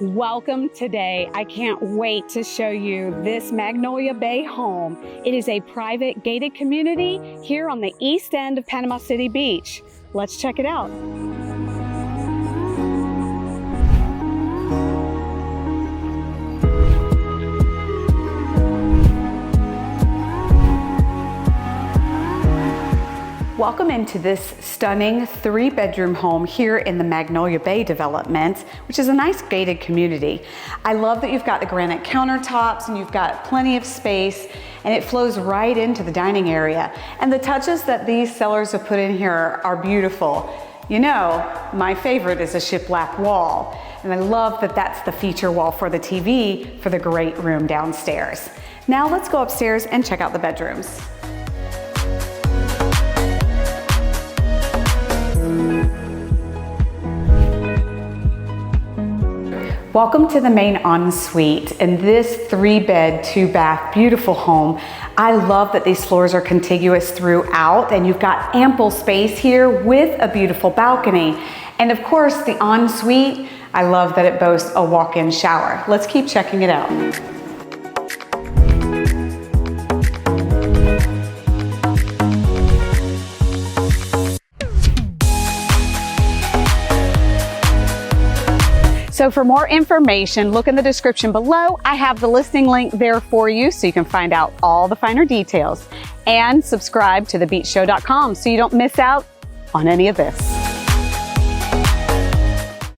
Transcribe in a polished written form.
Welcome today. I can't wait to show you this Magnolia Bay home. It is a private gated community here on the east end of Panama City Beach. Let's check it out. Welcome into this stunning 3-bedroom home here in the Magnolia Bay development, which is a nice gated community. I love that you've got the granite countertops and you've got plenty of space, and it flows right into the dining area. And the touches that these sellers have put in here are beautiful. You know, my favorite is a shiplap wall. And I love that that's the feature wall for the TV for the great room downstairs. Now let's go upstairs and check out the bedrooms. Welcome to the main ensuite in this 3-bed, 2-bath, beautiful home. I love that these floors are contiguous throughout, and you've got ample space here with a beautiful balcony. And of course, the ensuite, I love that it boasts a walk-in shower. Let's keep checking it out. So for more information, look in the description below. I have the listing link there for you so you can find out all the finer details. And subscribe to thebeachshow.com so you don't miss out on any of this.